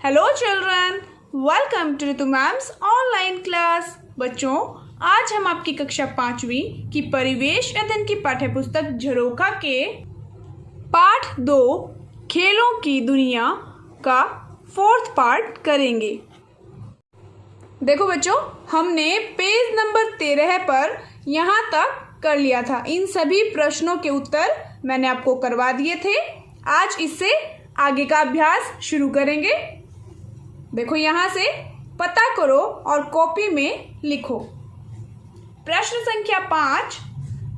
Hello children, welcome to Ritu ma'am's online class. बच्चों, आज हम आपकी कक्षा 5वीं की परिवेश अध्ययन की पाठ्यपुस्तक झरोखा के पाठ 2 खेलों की दुनिया का 4th पार्ट करेंगे। देखो बच्चों, हमने पेज नंबर 13 पर यहाँ तक कर लिया था। इन सभी प्रश्नों के उत्तर मैंने आपको करवा दिए थे। आज इससे आगे का अभ्यास शुरू करेंगे। देखो, यहाँ से पता करो और कॉपी में लिखो। प्रश्न संख्या 5,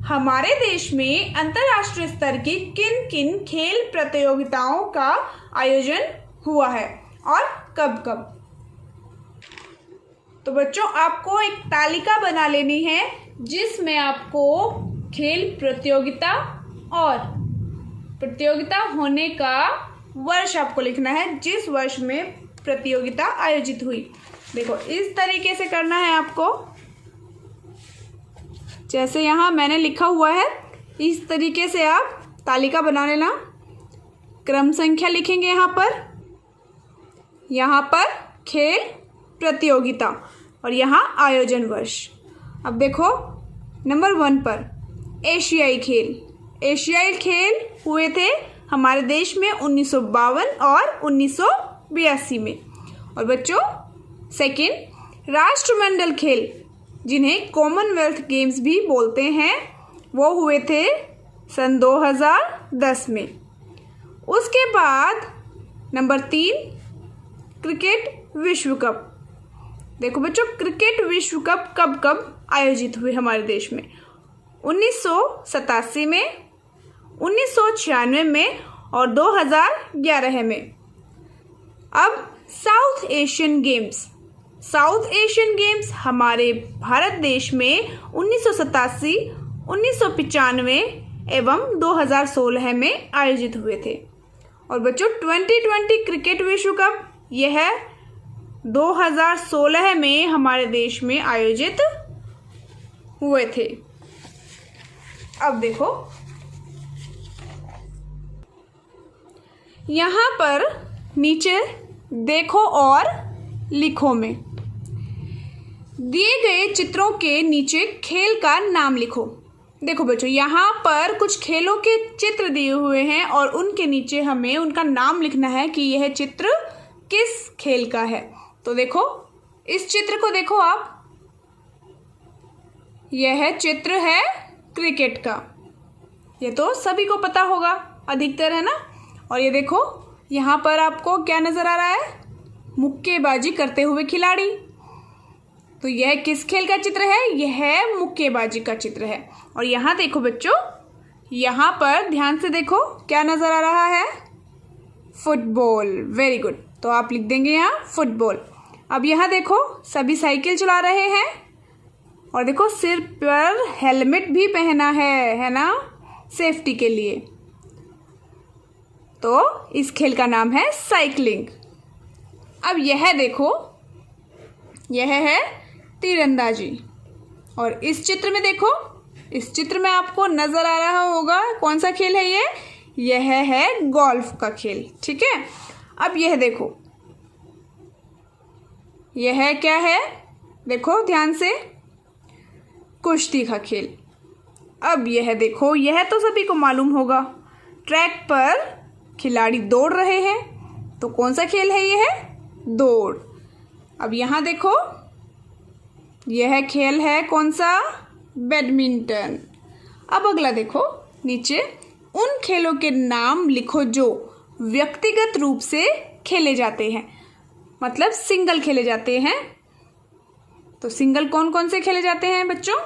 हमारे देश में अंतर्राष्ट्रीय स्तर की किन किन खेल प्रतियोगिताओं का आयोजन हुआ है और कब कब। तो बच्चों, आपको एक तालिका बना लेनी है जिसमें आपको खेल प्रतियोगिता और प्रतियोगिता होने का वर्ष आपको लिखना है, जिस वर्ष में प्रतियोगिता आयोजित हुई। देखो, इस तरीके से करना है आपको, जैसे यहाँ मैंने लिखा हुआ है इस तरीके से आप तालिका बना लेना। क्रम संख्या लिखेंगे यहाँ पर खेल प्रतियोगिता और यहाँ आयोजन वर्ष। अब देखो, नंबर 1 पर एशियाई खेल हुए थे हमारे देश में 1952 और 1982 में। और बच्चों, सेकंड, राष्ट्रमंडल खेल जिन्हें कॉमनवेल्थ गेम्स भी बोलते हैं, वो हुए थे सन 2010 में। उसके बाद नंबर 3, क्रिकेट विश्व कप। देखो बच्चों, क्रिकेट विश्व कप कब कब आयोजित हुए हमारे देश में? 1987 में, 1996 में और 2011 में। अब साउथ एशियन गेम्स हमारे भारत देश में 1987, 1995 एवं 2016 में आयोजित हुए थे। और बच्चों, 2020 क्रिकेट विश्व कप यह 2016 में हमारे देश में आयोजित हुए थे। अब देखो, यहाँ पर नीचे देखो और लिखो में दिए गए चित्रों के नीचे खेल का नाम लिखो। देखो बच्चों, यहाँ पर कुछ खेलों के चित्र दिए हुए हैं और उनके नीचे हमें उनका नाम लिखना है कि यह चित्र किस खेल का है। तो देखो, इस चित्र को देखो आप, यह चित्र है क्रिकेट का। ये तो सभी को पता होगा, अधिकतर, है ना। और ये देखो, यहाँ पर आपको क्या नजर आ रहा है? मुक्केबाजी करते हुए खिलाड़ी। तो यह किस खेल का चित्र है? यह मुक्केबाजी का चित्र है। और यहाँ देखो बच्चों, यहाँ पर ध्यान से देखो, क्या नजर आ रहा है? फुटबॉल। Very good. तो आप लिख देंगे यहाँ फुटबॉल। अब यहाँ देखो, सभी साइकिल चला रहे हैं और देखो, सिर पर हेलमेट भी पहना है ना, सेफ्टी के लिए। तो इस खेल का नाम है साइकिलिंग। अब यह देखो, यह है तीरंदाजी। और इस चित्र में देखो, इस चित्र में आपको नजर आ रहा होगा कौन सा खेल है ये? यह है गोल्फ का खेल। ठीक है। अब यह देखो, यह क्या है? देखो ध्यान से, कुश्ती का खेल। अब यह देखो, यह तो सभी को मालूम होगा, ट्रैक पर खिलाड़ी दौड़ रहे हैं। तो कौन सा खेल है यह? दौड़। अब यहाँ देखो, यह खेल है कौन सा? बैडमिंटन। अब अगला देखो, नीचे उन खेलों के नाम लिखो जो व्यक्तिगत रूप से खेले जाते हैं, मतलब सिंगल खेले जाते हैं। तो सिंगल कौन कौन से खेले जाते हैं बच्चों?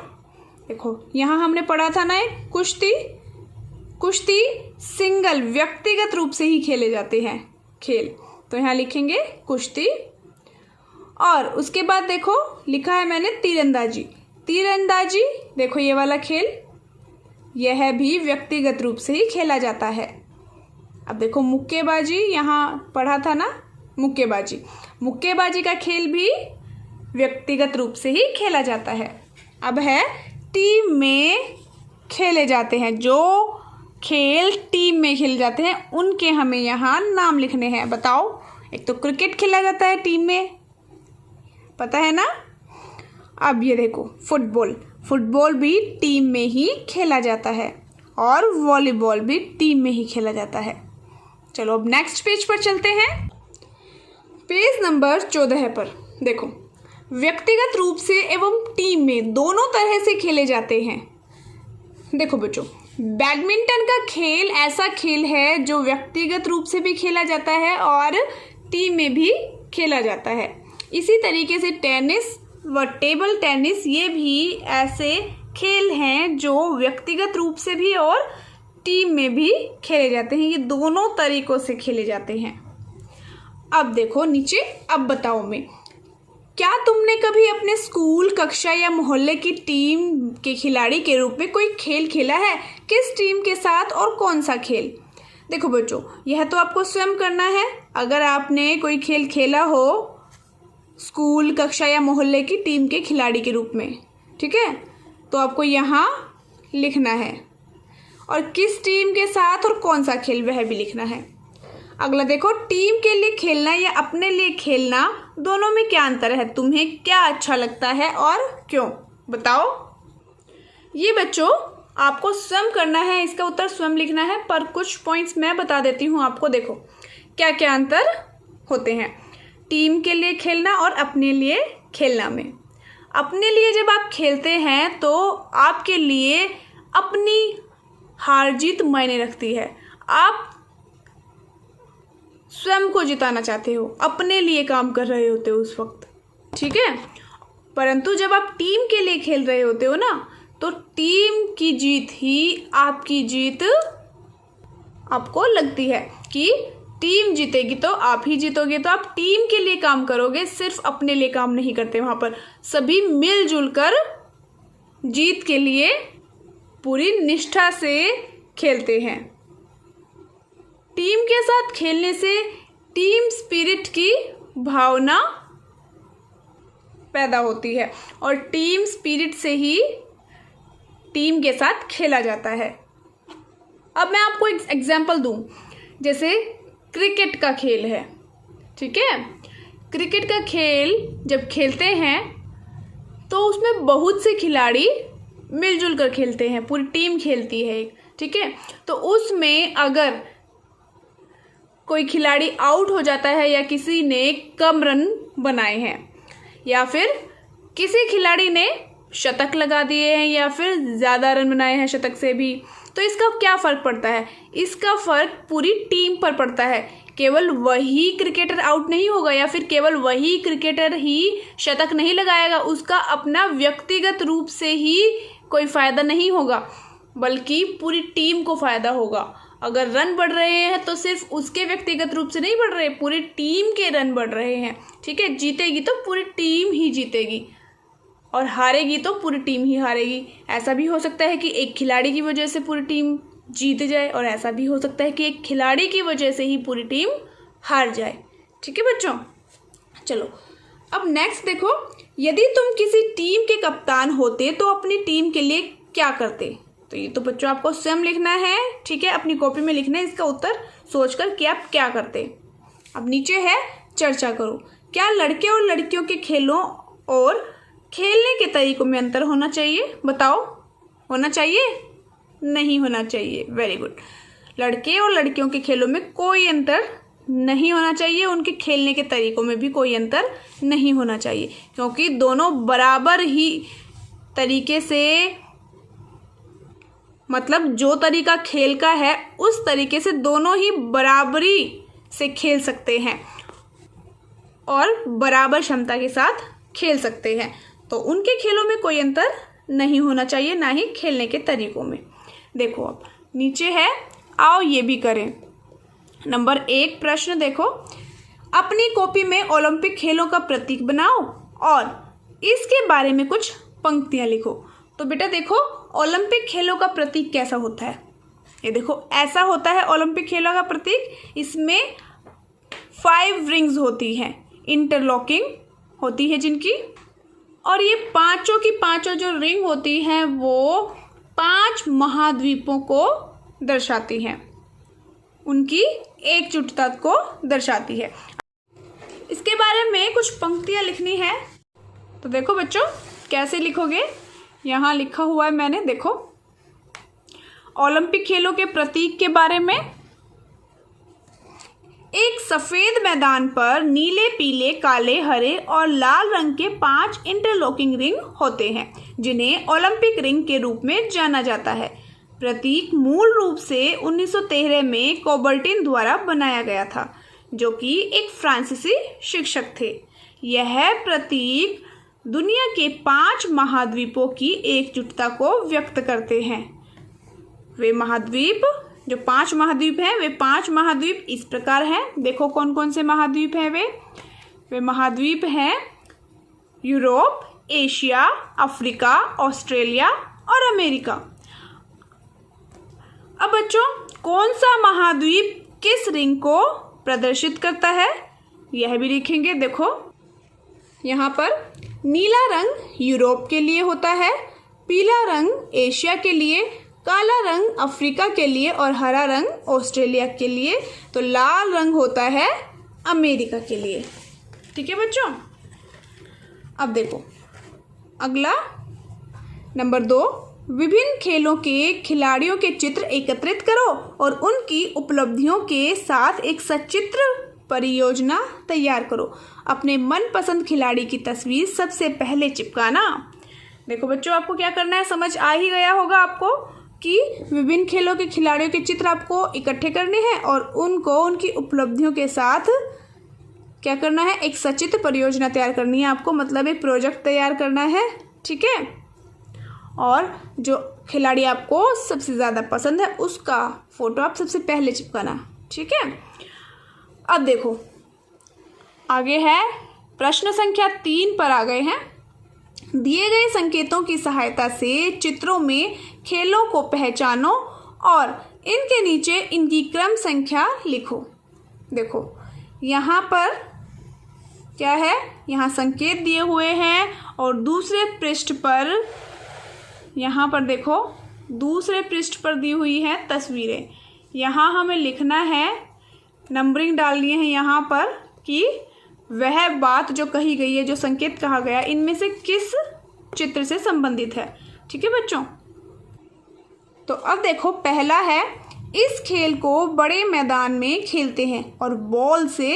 देखो, यहाँ हमने पढ़ा था ना, एक कुश्ती सिंगल व्यक्तिगत रूप से ही खेले जाते हैं खेल। तो यहाँ लिखेंगे कुश्ती। और उसके बाद देखो, लिखा है मैंने तीरंदाजी। देखो, ये वाला खेल, यह भी व्यक्तिगत रूप से ही खेला जाता है। अब देखो, मुक्केबाजी, यहाँ पढ़ा था ना, मुक्केबाजी का खेल भी व्यक्तिगत रूप से ही खेला जाता है। अब है टीम में खेले जाते हैं, जो खेल टीम में खेले जाते हैं उनके हमें यहाँ नाम लिखने हैं। बताओ, एक तो क्रिकेट खेला जाता है टीम में, पता है ना। अब ये देखो फुटबॉल, फुटबॉल भी टीम में ही खेला जाता है और वॉलीबॉल भी टीम में ही खेला जाता है। चलो अब नेक्स्ट पेज पर चलते हैं। पेज नंबर 14 पर देखो, व्यक्तिगत रूप से एवं टीम में दोनों तरह से खेले जाते हैं। देखो बच्चों, बैडमिंटन का खेल ऐसा खेल है जो व्यक्तिगत रूप से भी खेला जाता है और टीम में भी खेला जाता है। इसी तरीके से टेनिस व टेबल टेनिस ये भी ऐसे खेल हैं जो व्यक्तिगत रूप से भी और टीम में भी खेले जाते हैं। ये दोनों तरीकों से खेले जाते हैं। अब देखो नीचे, अब बताओ मैं, क्या तुमने कभी अपने स्कूल, कक्षा या मोहल्ले की टीम के खिलाड़ी के रूप में कोई खेल खेला है? किस टीम के साथ और कौन सा खेल? देखो बच्चों, यह तो आपको स्वयं करना है। अगर आपने कोई खेल खेला हो स्कूल, कक्षा या मोहल्ले की टीम के खिलाड़ी के रूप में, ठीक है, तो आपको यहाँ लिखना है और किस टीम के साथ और कौन सा खेल वह भी लिखना है। अगला देखो, टीम के लिए खेलना या अपने लिए खेलना, दोनों में क्या अंतर है? तुम्हें क्या अच्छा लगता है और क्यों? बताओ। ये बच्चों आपको स्वयं करना है, इसका उत्तर स्वयं लिखना है, पर कुछ पॉइंट्स मैं बता देती हूँ आपको। देखो क्या क्या अंतर होते हैं टीम के लिए खेलना और अपने लिए खेलना में। अपने लिए जब आप खेलते हैं तो आपके लिए अपनी हार जीत मायने रखती है। आप स्वयं को जिताना चाहते हो, अपने लिए काम कर रहे होते हो उस वक्त, ठीक है। परंतु जब आप टीम के लिए खेल रहे होते हो ना, तो टीम की जीत ही आपकी जीत आपको लगती है कि टीम जीतेगी तो आप ही जीतोगे। तो आप टीम के लिए काम करोगे, सिर्फ अपने लिए काम नहीं करते। वहाँ पर सभी मिलजुल कर जीत के लिए पूरी निष्ठा से खेलते हैं। टीम के साथ खेलने से टीम स्पिरिट की भावना पैदा होती है और टीम स्पिरिट से ही टीम के साथ खेला जाता है। अब मैं आपको एक एग्जांपल दूं, जैसे क्रिकेट का खेल है, ठीक है। क्रिकेट का खेल जब खेलते हैं तो उसमें बहुत से खिलाड़ी मिलजुल कर खेलते हैं, पूरी टीम खेलती है, ठीक है। तो उसमें अगर कोई खिलाड़ी आउट हो जाता है या किसी ने कम रन बनाए हैं या फिर किसी खिलाड़ी ने शतक लगा दिए हैं या फिर ज़्यादा रन बनाए हैं शतक से भी, तो इसका क्या फ़र्क पड़ता है? इसका फ़र्क पूरी टीम पर पड़ता है। केवल वही क्रिकेटर आउट नहीं होगा या फिर केवल वही क्रिकेटर ही शतक नहीं लगाएगा, उसका अपना व्यक्तिगत रूप से ही कोई फ़ायदा नहीं होगा, बल्कि पूरी टीम को फ़ायदा होगा। अगर रन बढ़ रहे हैं तो सिर्फ उसके व्यक्तिगत रूप से नहीं बढ़ रहे, पूरी टीम के रन बढ़ रहे हैं, ठीक है। जीतेगी तो पूरी टीम ही जीतेगी और हारेगी तो पूरी टीम ही हारेगी। ऐसा भी हो सकता है कि एक खिलाड़ी की वजह से पूरी टीम जीत जाए और ऐसा भी हो सकता है कि एक खिलाड़ी की वजह से ही पूरी टीम हार जाए, ठीक है बच्चों। चलो अब नेक्स्ट देखो, यदि तुम किसी टीम के कप्तान होते तो अपनी टीम के लिए क्या करते? तो ये तो बच्चों आपको स्वयं लिखना है, ठीक है, अपनी कॉपी में लिखना है इसका उत्तर सोचकर कि आप क्या करते। अब नीचे है चर्चा करो। क्या लड़के और लड़कियों के खेलों और खेलने के तरीकों में अंतर होना चाहिए? बताओ, होना चाहिए? नहीं होना चाहिए। Very good. लड़के और लड़कियों के खेलों में कोई अंतर नहीं होना चाहिए, उनके खेलने के तरीकों में भी कोई अंतर नहीं होना चाहिए, क्योंकि दोनों बराबर ही तरीके से, मतलब जो तरीका खेल का है उस तरीके से दोनों ही बराबरी से खेल सकते हैं और बराबर क्षमता के साथ खेल सकते हैं। तो उनके खेलों में कोई अंतर नहीं होना चाहिए, ना ही खेलने के तरीकों में। देखो अब नीचे है, आओ ये भी करें। नंबर 1 प्रश्न देखो, अपनी कॉपी में ओलंपिक खेलों का प्रतीक बनाओ और इसके बारे में कुछ पंक्तियां लिखो। तो बेटा देखो, ओलंपिक खेलों का प्रतीक कैसा होता है? ये देखो ऐसा होता है ओलंपिक खेलों का प्रतीक। इसमें 5 रिंग्स होती हैं, इंटरलॉकिंग होती है जिनकी, और ये पांचों की पांचों जो रिंग होती हैं वो 5 महाद्वीपों को दर्शाती हैं, उनकी एकजुटता को दर्शाती है। इसके बारे में कुछ पंक्तियाँ लिखनी है। तो देखो बच्चों कैसे लिखोगे, यहाँ लिखा हुआ है मैंने, देखो ओलंपिक खेलों के प्रतीक के बारे में। एक सफेद मैदान पर नीले, पीले, काले, हरे और लाल रंग के 5 इंटरलॉकिंग रिंग होते हैं जिन्हें ओलंपिक रिंग के रूप में जाना जाता है। प्रतीक मूल रूप से 1913 में कोबर्टिन द्वारा बनाया गया था, जो कि एक फ्रांसीसी शिक्षक थे। यह प्रतीक दुनिया के 5 महाद्वीपों की एकजुटता को व्यक्त करते हैं। वे महाद्वीप, जो 5 महाद्वीप हैं, वे 5 महाद्वीप इस प्रकार हैं। देखो कौन कौन से महाद्वीप हैं वे महाद्वीप हैं यूरोप, एशिया, अफ्रीका, ऑस्ट्रेलिया और अमेरिका। अब बच्चों कौन सा महाद्वीप किस रिंग को प्रदर्शित करता है, यह भी लिखेंगे। देखो यहाँ पर नीला रंग यूरोप के लिए होता है, पीला रंग एशिया के लिए, काला रंग अफ्रीका के लिए और हरा रंग ऑस्ट्रेलिया के लिए। तो लाल रंग होता है अमेरिका के लिए। ठीक है बच्चों। अब देखो अगला नंबर 2, विभिन्न खेलों के खिलाड़ियों के चित्र एकत्रित करो और उनकी उपलब्धियों के साथ एक सचित्र परियोजना तैयार करो। अपने मनपसंद खिलाड़ी की तस्वीर सबसे पहले चिपकाना। देखो बच्चों आपको क्या करना है, समझ आ ही गया होगा आपको कि विभिन्न खेलों के खिलाड़ियों के चित्र आपको इकट्ठे करने हैं और उनको उनकी उपलब्धियों के साथ क्या करना है, एक सचित्र परियोजना तैयार करनी है आपको, मतलब एक प्रोजेक्ट तैयार करना है। ठीक है, और जो खिलाड़ी आपको सबसे ज़्यादा पसंद है उसका फोटो आप सबसे पहले चिपकाना। ठीक है। अब देखो आगे है प्रश्न संख्या 3 पर आ गए हैं। दिए गए संकेतों की सहायता से चित्रों में खेलों को पहचानो और इनके नीचे इनकी क्रम संख्या लिखो। देखो यहाँ पर क्या है, यहाँ संकेत दिए हुए हैं और दूसरे पृष्ठ पर, यहाँ पर देखो दूसरे पृष्ठ पर दी हुई है तस्वीरें। यहाँ हमें लिखना है, नंबरिंग डालनी है यहाँ पर कि वह बात जो कही गई है, जो संकेत कहा गया, इनमें से किस चित्र से संबंधित है। ठीक है बच्चों। तो अब देखो पहला है, इस खेल को बड़े मैदान में खेलते हैं और बॉल से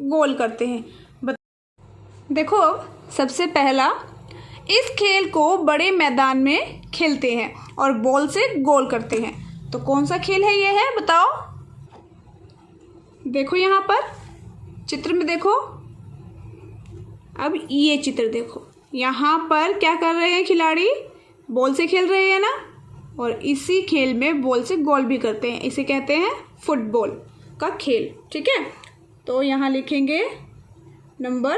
गोल करते हैं। देखो सबसे पहला, इस खेल को बड़े मैदान में खेलते हैं और बॉल से गोल करते हैं। तो कौन सा खेल है ये है, बताओ। देखो यहाँ पर चित्र में देखो, अब ये चित्र देखो, यहाँ पर क्या कर रहे हैं खिलाड़ी, बॉल से खेल रहे हैं ना, और इसी खेल में बॉल से गोल भी करते हैं। इसे कहते हैं फुटबॉल का खेल। ठीक है, तो यहाँ लिखेंगे नंबर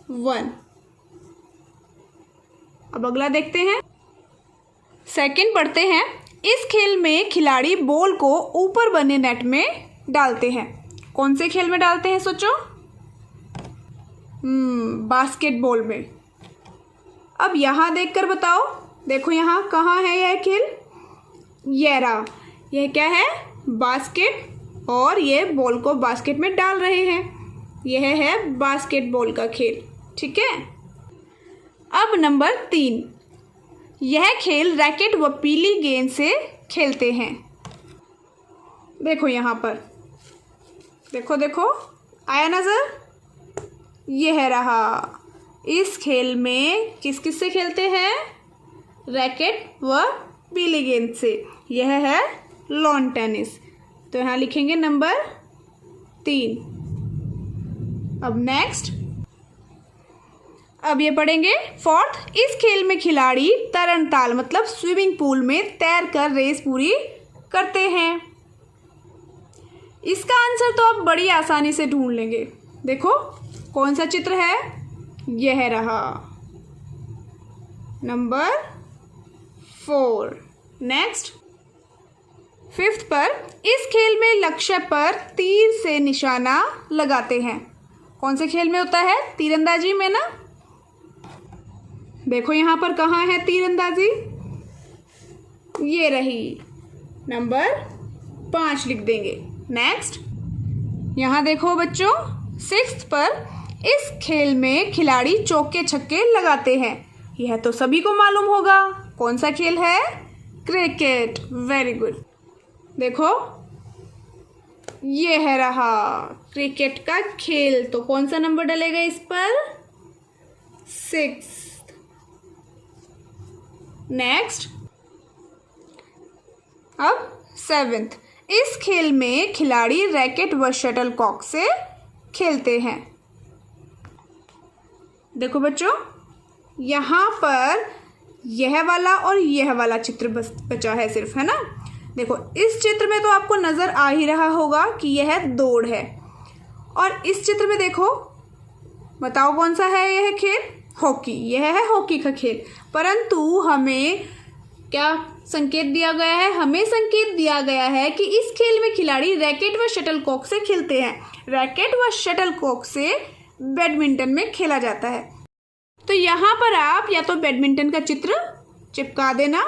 1। अब अगला देखते हैं, सेकंड पढ़ते हैं। इस खेल में खिलाड़ी बॉल को ऊपर बने नेट में डालते हैं। कौन से खेल में डालते हैं सोचो, बास्केटबॉल में। अब यहाँ देखकर बताओ, देखो यहाँ कहाँ है यह खेल, ये रहा, यह क्या है, बास्केट, और ये बॉल को बास्केट में डाल रहे हैं, यह है बास्केटबॉल का खेल। ठीक है। अब नंबर 3, यह खेल रैकेट व पीली गेंद से खेलते हैं। देखो यहाँ पर, देखो देखो आया नजर, यह रहा। इस खेल में किस किस से खेलते हैं, रैकेट व पीली गेंद से। यह है लॉन टेनिस। तो यहाँ लिखेंगे नंबर 3। अब नेक्स्ट, अब ये पढ़ेंगे 4th, इस खेल में खिलाड़ी तरण ताल मतलब स्विमिंग पूल में तैर कर रेस पूरी करते हैं। इसका आंसर तो आप बड़ी आसानी से ढूंढ लेंगे। देखो कौन सा चित्र है, यह रहा नंबर 4। नेक्स्ट 5th पर, इस खेल में लक्ष्य पर तीर से निशाना लगाते हैं। कौन से खेल में होता है, तीरंदाजी में ना। देखो यहाँ पर कहाँ है तीरंदाजी, ये रही, नंबर 5 लिख देंगे। नेक्स्ट यहाँ देखो बच्चों 6th पर, इस खेल में खिलाड़ी चौके छक्के लगाते हैं। यह तो सभी को मालूम होगा। कौन सा खेल है? क्रिकेट। Very good. देखो ये है रहा क्रिकेट का खेल। तो कौन सा नंबर डलेगा इस पर? 6। नेक्स्ट, अब 7th। इस खेल में खिलाड़ी रैकेट व शटलकॉक से खेलते हैं। देखो बच्चों, यहाँ पर यह वाला और यह वाला चित्र बचा है सिर्फ, है ना। देखो इस चित्र में तो आपको नज़र आ ही रहा होगा कि यह दौड़ है, और इस चित्र में देखो, बताओ कौन सा है यह खेल? हॉकी। यह है हॉकी का खेल। परंतु हमें क्या संकेत दिया गया है? हमें संकेत दिया गया है कि इस खेल में खिलाड़ी रैकेट व शटलकॉक से खेलते हैं। रैकेट व शटलकॉक से बैडमिंटन में खेला जाता है। तो यहाँ पर आप या तो बैडमिंटन का चित्र चिपका देना,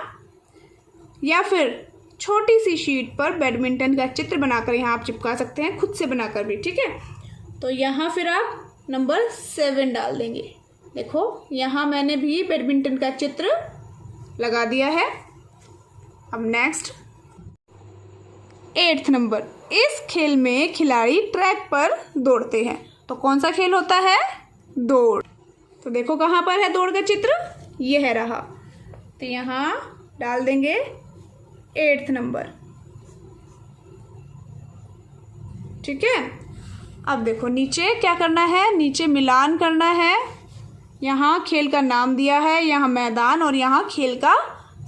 या फिर छोटी सी शीट पर बैडमिंटन का चित्र बनाकर यहाँ आप चिपका सकते हैं, खुद से बनाकर भी, ठीक है। तो यहाँ फिर आप नंबर 7 डाल देंगे। देखो यहाँ मैंने भी बैडमिंटन का चित्र लगा दिया है। अब नेक्स्ट 8th नंबर। इस खेल में खिलाड़ी ट्रैक पर दौड़ते हैं। तो कौन सा खेल होता है? दौड़। तो देखो कहाँ पर है दौड़ का चित्र? ये है रहा। तो यहाँ डाल देंगे 8th नंबर, ठीक है। अब देखो नीचे क्या करना है? नीचे मिलान करना है। यहाँ खेल का नाम दिया है, यहाँ मैदान और यहाँ खेल का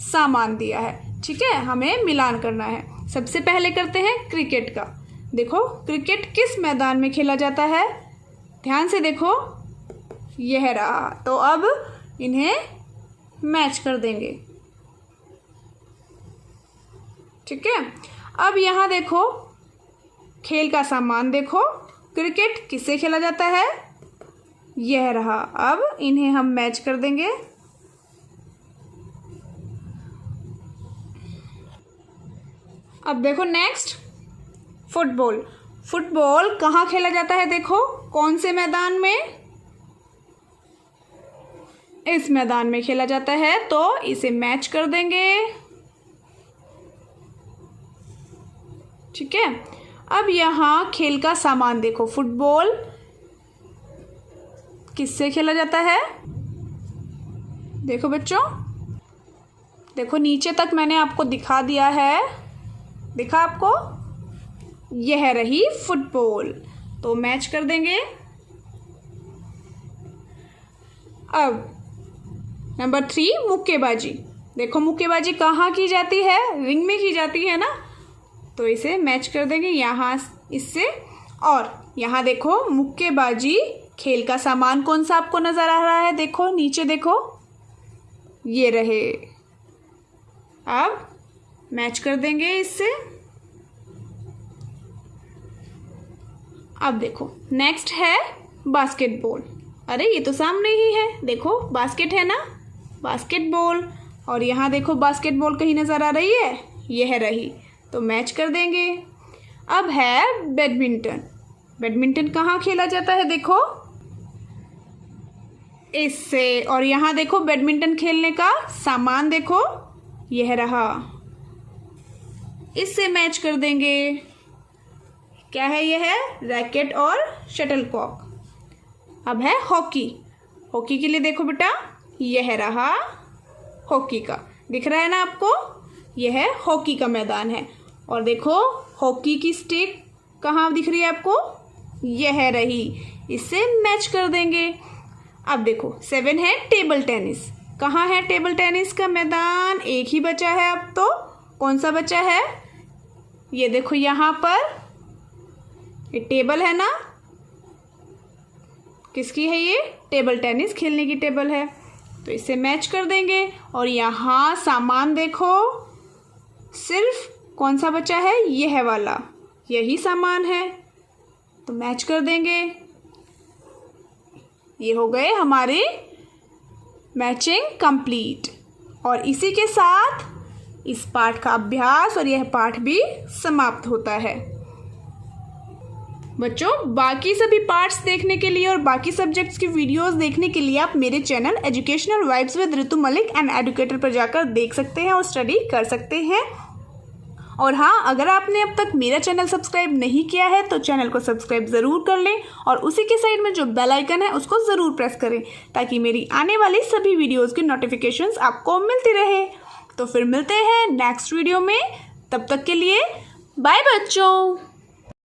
सामान दिया है, ठीक है। हमें मिलान करना है। सबसे पहले करते हैं क्रिकेट का। देखो क्रिकेट किस मैदान में खेला जाता है? ध्यान से देखो, यह रहा। तो अब इन्हें मैच कर देंगे, ठीक है। अब यहाँ देखो खेल का सामान देखो, क्रिकेट किससे खेला जाता है? यह रहा। अब इन्हें हम मैच कर देंगे। अब देखो नेक्स्ट फुटबॉल। फुटबॉल कहाँ खेला जाता है? देखो कौन से मैदान में? इस मैदान में खेला जाता है। तो इसे मैच कर देंगे, ठीक है। अब यहाँ खेल का सामान देखो, फुटबॉल किससे खेला जाता है? देखो बच्चों, देखो नीचे तक मैंने आपको दिखा दिया है। दिखा आपको? यह रही फुटबॉल। तो मैच कर देंगे। अब नंबर 3 मुक्केबाजी। देखो मुक्केबाजी कहाँ की जाती है? रिंग में की जाती है ना। तो इसे मैच कर देंगे यहाँ इससे। और यहाँ देखो मुक्केबाजी खेल का सामान कौन सा आपको नज़र आ रहा है? देखो नीचे देखो, ये रहे। अब मैच कर देंगे इससे। अब देखो नेक्स्ट है बास्केटबॉल। अरे ये तो सामने ही है, देखो बास्केट है ना, बास्केटबॉल। और यहाँ देखो बास्केटबॉल कहीं नज़र आ रही है? यह रही। तो मैच कर देंगे। अब है बैडमिंटन। बैडमिंटन कहाँ खेला जाता है? देखो इससे। और यहाँ देखो बैडमिंटन खेलने का सामान देखो, यह रहा। इससे मैच कर देंगे। क्या है? यह है रैकेट और शटलकॉक। अब है हॉकी। हॉकी के लिए देखो बेटा, यह रहा हॉकी का। दिख रहा है ना आपको? यह हॉकी का मैदान है। और देखो हॉकी की स्टिक कहाँ दिख रही है आपको? यह रही। इससे मैच कर देंगे। अब देखो 7 है टेबल टेनिस। कहाँ है टेबल टेनिस का मैदान? एक ही बचा है अब तो। कौन सा बचा है? ये देखो यहाँ पर, ये टेबल है ना, किसकी है ये? टेबल टेनिस खेलने की टेबल है। तो इसे मैच कर देंगे। और यहाँ सामान देखो, सिर्फ कौन सा बचा है? यह वाला, यही सामान है। तो मैच कर देंगे। ये हो गए हमारे मैचिंग कंप्लीट। और इसी के साथ इस पाठ का अभ्यास और यह पाठ भी समाप्त होता है। बच्चों बाकी सभी पार्ट्स देखने के लिए और बाकी सब्जेक्ट्स की वीडियोस देखने के लिए आप मेरे channel educational vibes with Ritu Malik and educator पर जाकर देख सकते हैं और स्टडी कर सकते हैं। और हाँ, अगर आपने अब तक मेरा चैनल सब्सक्राइब नहीं किया है तो चैनल को सब्सक्राइब ज़रूर कर लें और उसी के साइड में जो बेल आइकन है उसको ज़रूर प्रेस करें ताकि मेरी आने वाली सभी वीडियोज़ की नोटिफिकेशंस आपको मिलती रहे। तो फिर मिलते हैं नेक्स्ट वीडियो में, तब तक के लिए बाय बच्चों।